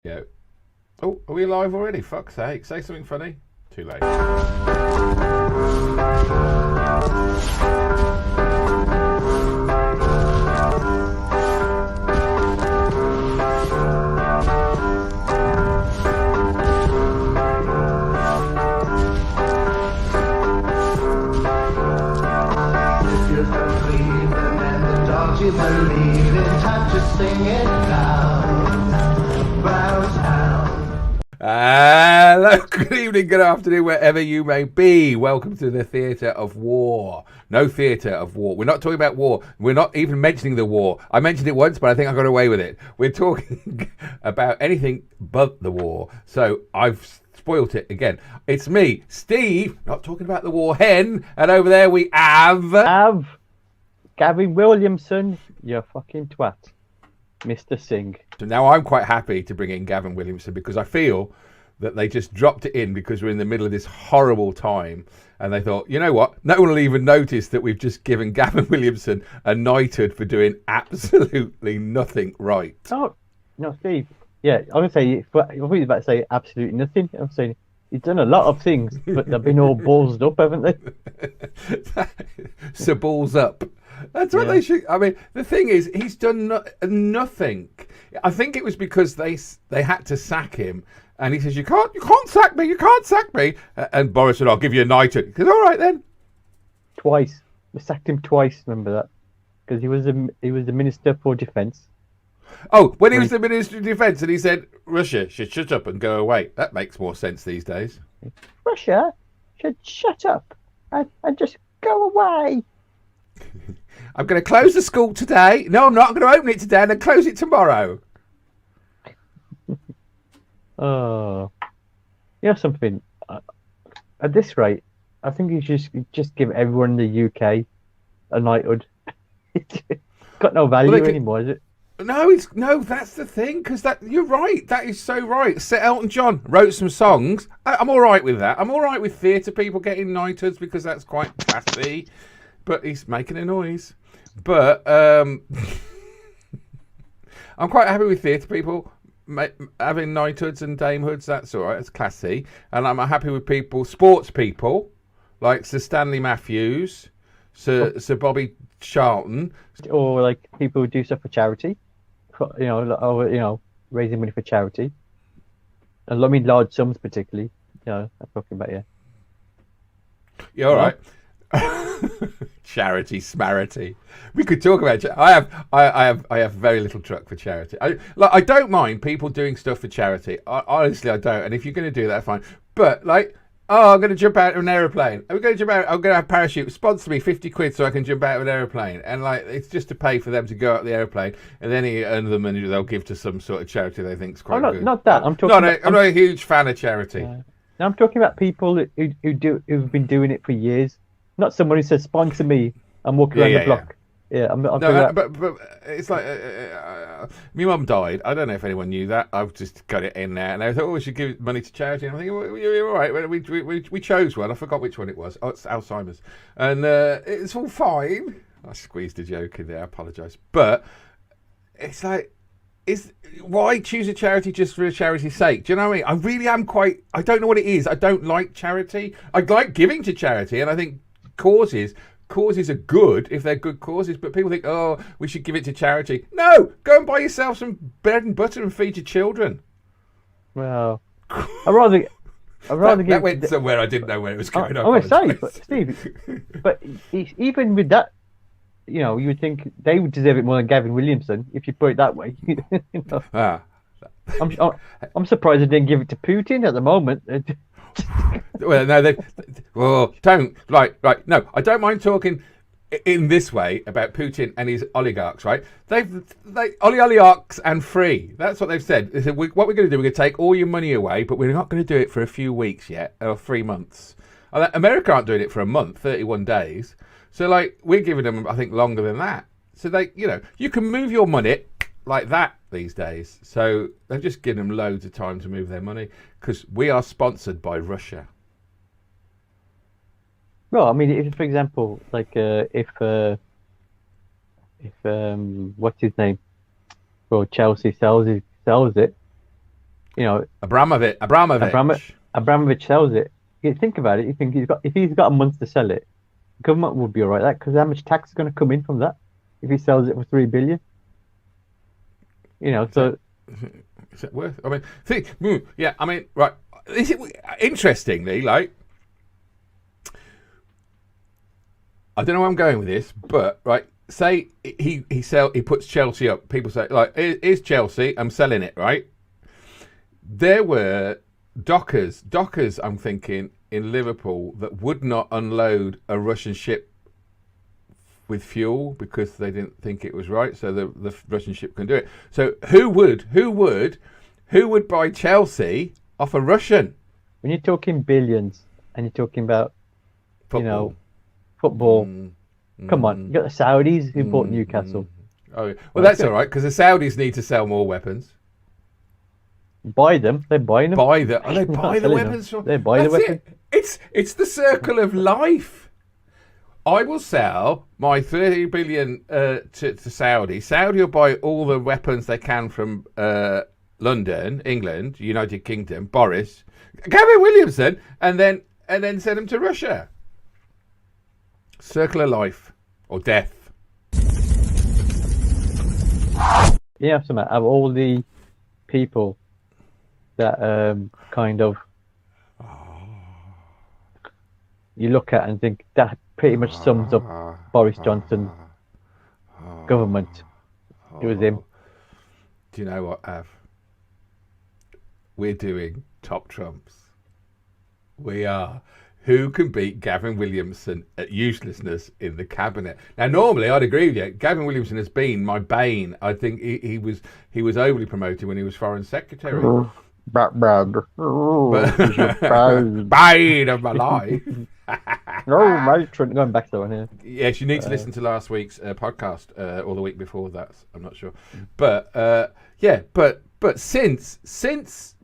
Yeah. Oh, are we live already? Fuck's sake. Say something funny. Too late. You believe in time to sing it loud, rouse out. Hello, good evening, good afternoon, wherever you may be. Welcome to the Theatre of War. No theatre of war. We're not talking about war. We're not even mentioning the war. I mentioned it once, but I think I got away with it. We're talking about anything but the war. So I've spoilt it again. It's me, Steve, not talking about the war hen. And over there we have... Gavin Williamson, you fucking twat, Mr. Singh. So now I'm quite happy to bring in Gavin Williamson because I feel that they just dropped it in because we're in the middle of this horrible time. And they thought, you know what? No one will even notice that we've just given Gavin Williamson a knighthood for doing absolutely nothing right. Oh, no, Steve. Yeah, I'm going to say, I thought you were about to say absolutely nothing. I'm saying he's done a lot of things, but they've been all ballsed up, haven't they? So balls up. That's what they should. I mean, the thing is, he's done nothing. I think it was because they had to sack him, and he says, "You can't sack me. You can't sack me." And Boris said, "I'll give you a knighthood." He goes, "All right then." Twice. We sacked him twice. Remember that? Because he was the Minister for Defence. Oh, when he was the Minister of Defence, and he said, "Russia should shut up and go away." That makes more sense these days. Russia should shut up and just go away. I'm going to close the school today. No, I'm not. I'm going to open it today and then close it tomorrow. Oh, you know something? At this rate, I think you just give everyone in the UK a knighthood. It's got no value anymore, is it? No, that's the thing. Because you're right. That is so right. Sir Elton John wrote some songs. I'm all right with that. I'm all right with theatre people getting knighthoods because that's quite classy. But he's making a noise. But I'm quite happy with theatre people having knighthoods and damehoods. That's all right. It's classy. And I'm happy with sports people, like Sir Stanley Matthews, Sir Bobby Charlton. Or like people who do stuff for charity. Raising money for charity. I mean, large sums particularly. I'm talking about, yeah. Yeah, all right. Charity, smarity. We could talk about. I have very little truck for charity. I don't mind people doing stuff for charity. Honestly, I don't. And if you're going to do that, fine. But I'm going to jump out of an aeroplane. I'm going to have a parachute. Sponsor me £50 so I can jump out of an aeroplane. And it's just to pay for them to go out the aeroplane, and then he earn the money they'll give to some sort of charity they think's quite good. Not that. I'm talking. I'm not a huge fan of charity. Now I'm talking about people who've been doing it for years. Not someone who says sponsor me and walk around the block. Yeah, but it's like my mum died. I don't know if anyone knew that. I've just got it in there, and I thought, we should give money to charity. And I'm thinking, well, you're all right. We chose one. I forgot which one it was. Oh, it's Alzheimer's, and it's all fine. I squeezed a joke in there. I apologise, but it's like. Why choose a charity just for a charity's sake? Do you know what I mean? I really am I don't know what it is. I don't like charity. I like giving to charity, and I think causes are good if they're good causes, but people think, oh, we should give it to charity. No, go and buy yourself some bread and butter and feed your children. Well, I'd rather that went somewhere I didn't know where it was going. I want to say, but Steve, but even with that, you would think they would deserve it more than Gavin Williamson if you put it that way. I'm surprised they didn't give it to Putin at the moment. Well, no, don't. Right. No, I don't mind talking in this way about Putin and his oligarchs, right? Oligarchs and free. That's what they've said. They said, what we're going to do, we're going to take all your money away, but we're not going to do it for a few weeks yet, or 3 months. America aren't doing it for a month, 31 days. So, we're giving them, I think, longer than that. So, you can move your money like that these days. So, they've just given them loads of time to move their money because we are sponsored by Russia. Well, I mean, if, for example, if what's his name? Well, Chelsea sells it, You know, Abramovich. Abramovich sells it. You think about it. You think if he's got a month to sell it, the government would be all right. Because how much tax is going to come in from that if he sells it for $3 billion? You know, so is it worth? I mean, yeah. I mean, right. Interestingly, like, I don't know where I'm going with this, but right. Say he puts Chelsea up. People say, like, here's Chelsea. I'm selling it, right? There were dockers, I'm thinking, in Liverpool that would not unload a Russian ship with fuel because they didn't think it was right, so the Russian ship can do it. So who would buy Chelsea off a Russian? When you're talking billions and you're talking about football, come on, you got the Saudis who bought Newcastle. Oh, well, that's all right because the Saudis need to sell more weapons. Buy them. They're buying them. They buy the weapons. They buy the weapons. It's the circle of life. I will sell my 30 billion to Saudi. Saudi will buy all the weapons they can from London, England, United Kingdom, Boris, Gavin Williamson, and then send them to Russia. Circle of life or death. Yeah, so of all the people that kind of you look at and think that pretty much sums up Boris Johnson's government. It was him. Do you know what, Av? We're doing top trumps. We are. Who can beat Gavin Williamson at uselessness in the cabinet? Now, normally I'd agree with you. Gavin Williamson has been my bane. I think he was overly promoted when he was foreign secretary. Bad. Bane of my life. No, mate. Going back to that one here. Yes, you need to listen to last week's podcast or the week before that. I'm not sure, but but since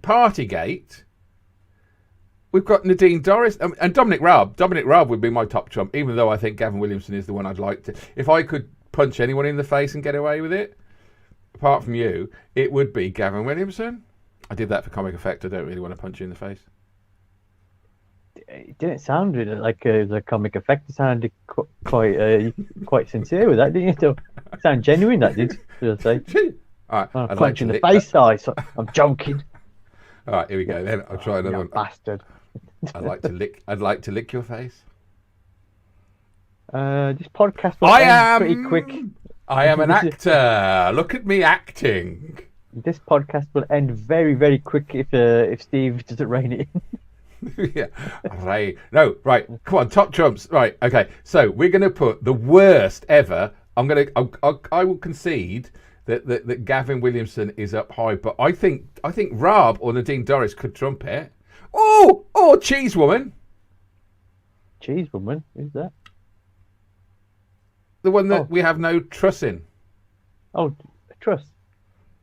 Partygate, we've got Nadine Dorries and Dominic Raab. Dominic Raab would be my top trump, even though I think Gavin Williamson is the one I'd like to. If I could punch anyone in the face and get away with it, apart from you, it would be Gavin Williamson. I did that for comic effect. I don't really want to punch you in the face. It didn't sound really like a comic effect. It sounded quite sincere with that, didn't you? It sounded genuine, that did. Should I say? All right, punch in the face, I'm joking. All right, here we go. Then I'll try another one. Bastard. I'd like to lick your face. This podcast will end pretty quick. I am an actor. Look at me acting. This podcast will end very, very quick if Steve doesn't rein it in. Yeah, right. No, right. Come on, top trumps. Right. Okay. So we're going to put the worst ever. I will concede that Gavin Williamson is up high, but I think Raab or Nadine Dorries could trump it. Oh, Cheese Woman. Cheese Woman? Who's that? The one that we have no trust in. Oh, trust.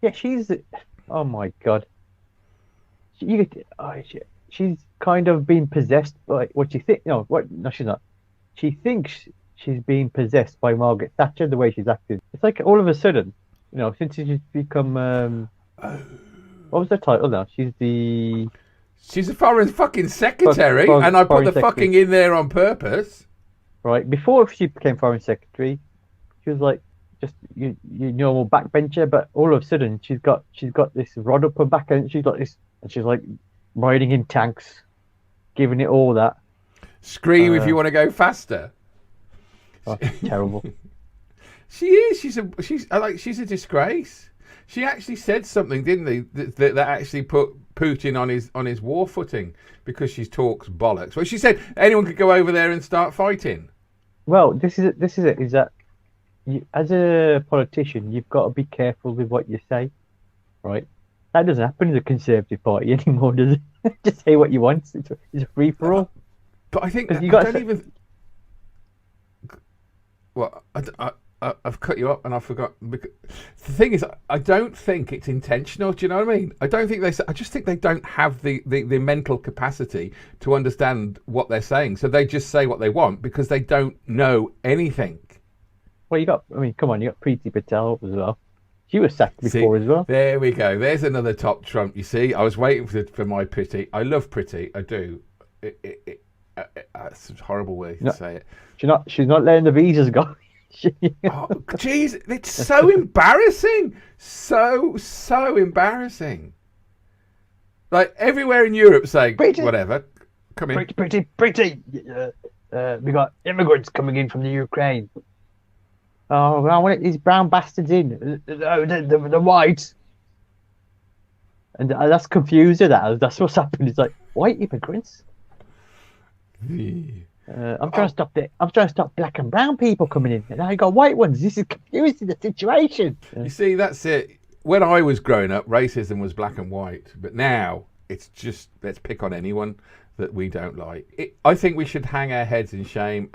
Yeah, she's. Oh my God. She's kind of been possessed by what you think. No, she's not. She thinks she's being possessed by Margaret Thatcher the way she's acted. It's like all of a sudden, since she's become. What was her title now? She's a foreign fucking secretary, and I put the fucking in there on purpose. Right. Before she became foreign secretary, she was like just your normal backbencher, but all of a sudden she's got this rod up her back, and she's like riding in tanks, giving it all that. Scream if you want to go faster. Oh, terrible. She is. She's a disgrace. She actually said something, didn't they, that actually put Putin on his war footing because she talks bollocks. Well, she said anyone could go over there and start fighting. Well, this is it. Is that as a politician, you've got to be careful with what you say, right? That doesn't happen in the Conservative Party anymore, does it? Just say what you want. It's a free for all. But I think Well, I've cut you up and I forgot. The thing is, I don't think it's intentional. Do you know what I mean? I just think they don't have the mental capacity to understand what they're saying. So they just say what they want because they don't know anything. Well, come on, you got Preeti Patel as well. She was sacked before as well. There we go. There's another top Trump. You see, I was waiting for my Pretty. I love Pretty. I do. It's a horrible way to say it. She's not letting the visas go. Oh, jeez, it's so embarrassing. So embarrassing. Like everywhere in Europe saying, whatever, come in. Pretty. We got immigrants coming in from the Ukraine. Oh, I want these brown bastards in. The white. And that's confused her. That's what's happened. It's like, white immigrants? I'm trying to stop black and brown people coming in. And now you got white ones. This is confusing the situation. You see, that's it. When I was growing up, racism was black and white. But now it's just, let's pick on anyone that we don't like. I think we should hang our heads in shame.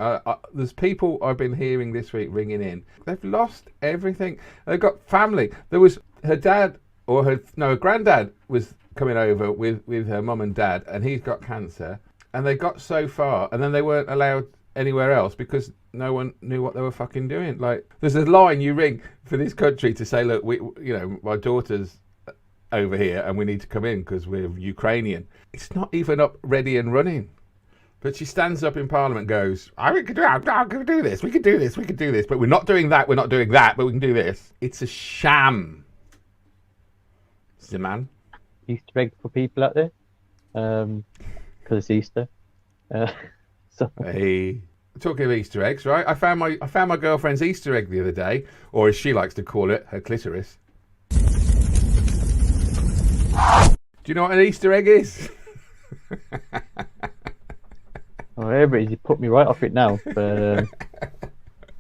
There's people I've been hearing this week ringing in. They've lost everything. They've got family. There was her dad or her granddad was coming over with her mum and dad, and he's got cancer. And they got so far, and then they weren't allowed anywhere else because no one knew what they were fucking doing. Like, there's a line you ring for this country to say, look, my daughter's over here and we need to come in because we're Ukrainian. It's not even up, ready and running. But she stands up in Parliament and goes, we can do this, we can do this, we can do this, but we're not doing that, but we can do this. It's a sham. Zaman. Easter egg for people out there. Because it's Easter. So. Hey, talking of Easter eggs, right? I found my girlfriend's Easter egg the other day, or as she likes to call it, her clitoris. Do you know what an Easter egg is? Whatever it is, you put me right off it now. But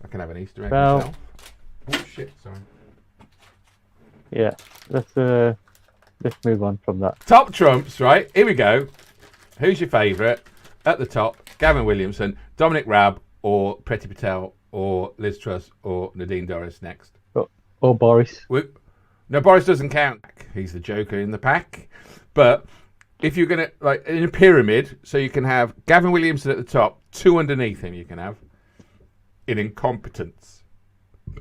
I can have an Easter egg myself. Oh shit! Sorry. Yeah, let's move on from that. Top Trumps, right? Here we go. Who's your favourite? At the top, Gavin Williamson, Dominic Raab, or Preti Patel, or Liz Truss, or Nadine Dorries next. Or Boris. No, Boris doesn't count. He's the joker in the pack. But if you're going to, like, in a pyramid, so you can have Gavin Williamson at the top, 2 underneath him you can have, in incompetence.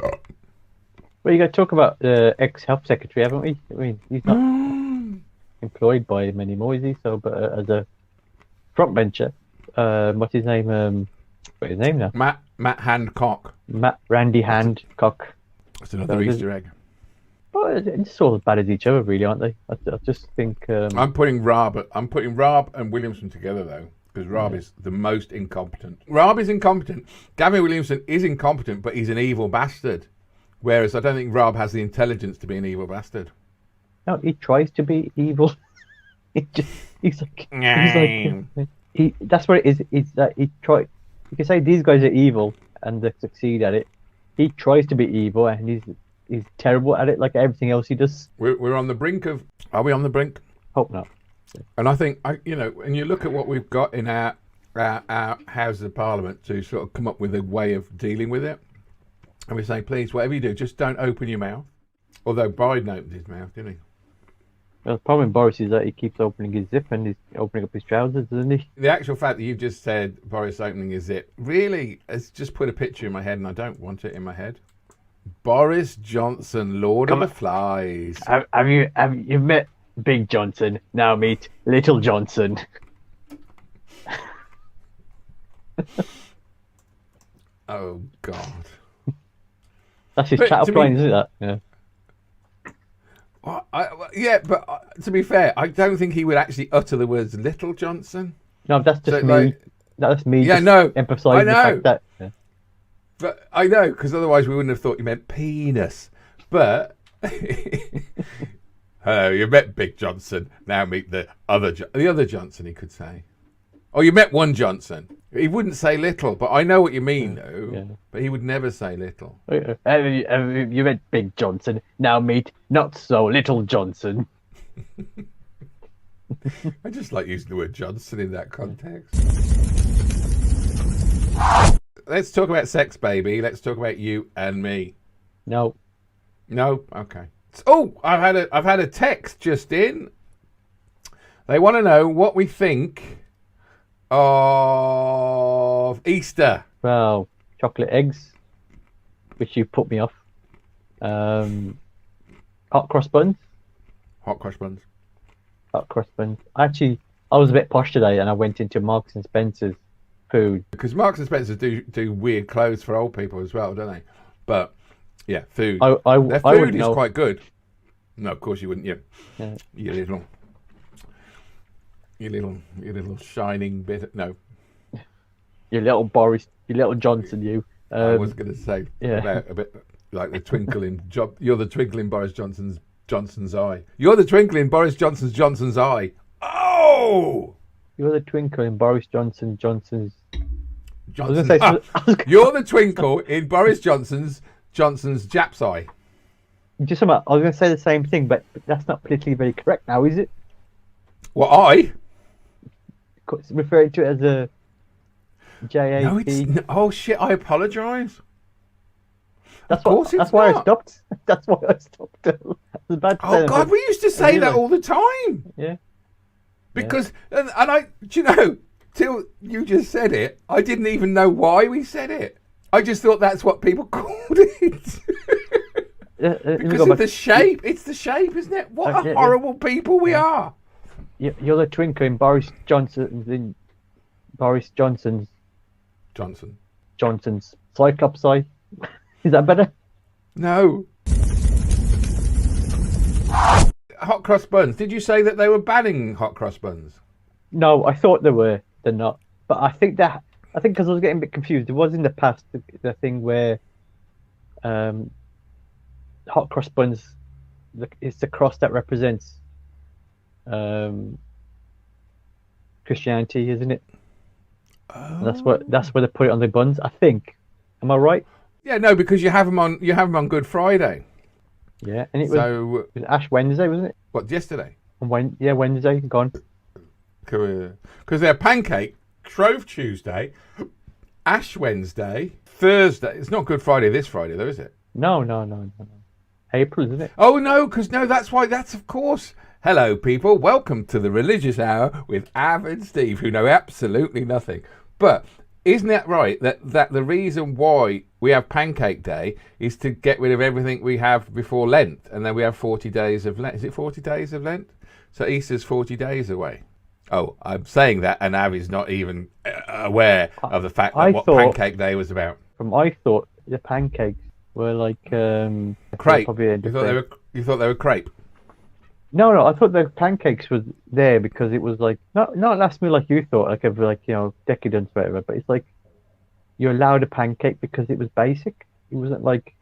Well, you got to talk about the ex-health secretary, haven't we? I mean, he's not employed by him anymore, is he? So, but as a front bencher, what's his name? What's his name now? Matt Hancock. Randy Hancock. That's another Easter egg. Well, it's all as bad as each other, really, aren't they? I just think. I'm putting Raab and Williamson together though, because Raab is the most incompetent. Raab is incompetent. Gavin Williamson is incompetent, but he's an evil bastard. Whereas I don't think Raab has the intelligence to be an evil bastard. No, he tries to be evil. He's like that's what it is. It's that he try. You can say these guys are evil and they succeed at it. He tries to be evil and he's terrible at it, like everything else he does. We're on the brink of. Are we on the brink? Hope not. And I think when you look at what we've got in our Houses of Parliament to sort of come up with a way of dealing with it, and we're saying, please, whatever you do, just don't open your mouth. Although Biden opened his mouth, didn't he? Well, the problem with Boris is that he keeps opening his zip and he's opening up his trousers, doesn't he? The actual fact that you've just said Boris opening his zip really has just put a picture in my head, and I don't want it in my head. Boris Johnson, Lord of the Flies. Have you met Big Johnson? Now meet Little Johnson. Oh God. That's his chat line, isn't it? Yeah. Yeah, but to be fair, I don't think he would actually utter the words "Little Johnson." No, that's just me. Like, that's me. Yeah, no, emphasising the fact that. Yeah. But I know, because otherwise we wouldn't have thought you meant penis. But hello, you met Big Johnson. Now meet the other Johnson. He could say, "Oh, you met one Johnson." He wouldn't say little, but I know what you mean, though. Yeah. But he would never say little. You met Big Johnson. Now meet not so Little Johnson. I just like using the word Johnson in that context. Let's talk about sex, baby. Let's talk about you and me. No. Okay. Oh, I've had a text just in. They want to know what we think of Easter. Well, chocolate eggs, which you put me off. Hot cross buns. Hot cross buns. Hot cross buns. Actually, I was a bit posh today, and I went into Marks and Spencer's food. Because Marks and Spencer do weird clothes for old people as well, don't they? But yeah, food. I Their food wouldn't is know. quite good. No, of course you wouldn't. Yeah. You little shining bit. No, Your little Boris, your little Johnson, you. I was going to say yeah. about a bit like the twinkle in You're the twinkle in Boris Johnson's eye. You're the twinkle in Boris Johnson's eye. Oh. You're the twinkle in Boris Johnson's. Johnson. Say, You're the twinkle in Boris Johnson's Jap's eye. just about. I was going to say the same thing, but that's not politically very correct now, is it? What eye? Referring to it as a JAP. No, it's oh shit! I apologise. That's course it's That's why I not. stopped. That's why I stopped. I was about to say Oh that, God, but- we used to say that really? all the time. Yeah. Because and I, do you know, till you just said it, I didn't even know why we said it. I just thought that's what people called it. Because of the shape. It's the shape, isn't it? What Yeah. horrible people we are. You're the twinkle in Boris Johnson's. Johnson's Cyclops eye. Is that better? No. Hot cross buns. Did you say that they were banning hot cross buns? No, I thought they were. They're not. But I think because I was getting a bit confused. There was in the past the thing where hot cross buns. It's the cross that represents Christianity, isn't it? Oh. That's where they put it on the buns. I think. Am I right? Yeah, no, because you have them on Good Friday. Yeah, and it So was Ash Wednesday, wasn't it? what? Yesterday. And Wednesday gone. Because they're pancake, Shrove Tuesday, Ash Wednesday, Thursday. It's not Good Friday this Friday, though, is it? No. April, isn't it? Oh, no, because that's of course. Hello, people. Welcome to the Religious Hour with Av and Steve, who know absolutely nothing. But isn't that right, that the reason why we have Pancake Day is to get rid of everything we have before Lent, and then we have 40 days of Lent. Is it 40 days of Lent? So Easter's 40 days away. Oh, I'm saying that, and Av is not even aware of the fact that Pancake Day was about. I thought the pancakes were like Crepe. You thought they were crepe. No, I thought the pancakes was there because it was like not last meal like you thought, like decadence or whatever. But it's like you're allowed a pancake because it was basic. It wasn't like,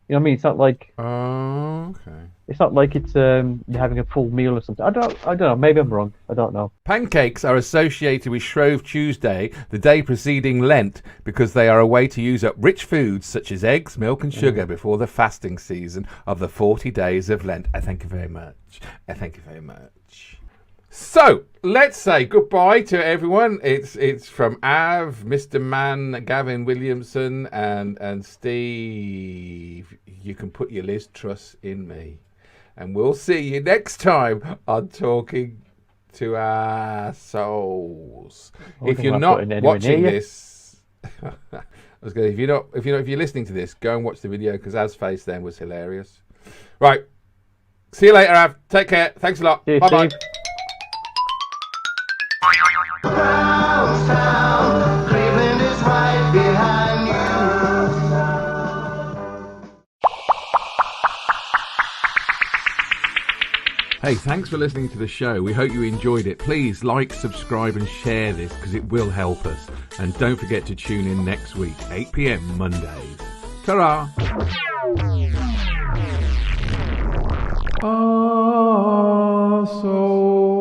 you know what I mean? It's not like Okay. it's not like it's you're having a full meal or something. I don't know. Maybe I'm wrong. I don't know. Pancakes are associated with Shrove Tuesday, the day preceding Lent, because they are a way to use up rich foods such as eggs, milk and sugar before the fasting season of the 40 days of Lent. I thank you very much. So, let's say goodbye to everyone. It's from Av, Mr. Man, Gavin Williamson, and Steve. You can put your Liz Truss in me. And we'll see you next time on Talking to Our Souls. If you're not watching this, if you're listening to this, go and watch the video because Av's face then was hilarious. Right. See you later, Av. Take care. Thanks a lot. See you, Bye-bye. Steve. Brownstown, Cleveland is right behind you. Hey, thanks for listening to the show. We hope you enjoyed it. Please like, subscribe and share this because it will help us. And don't forget to tune in next week, 8 p.m. Mondays. Ta-ra!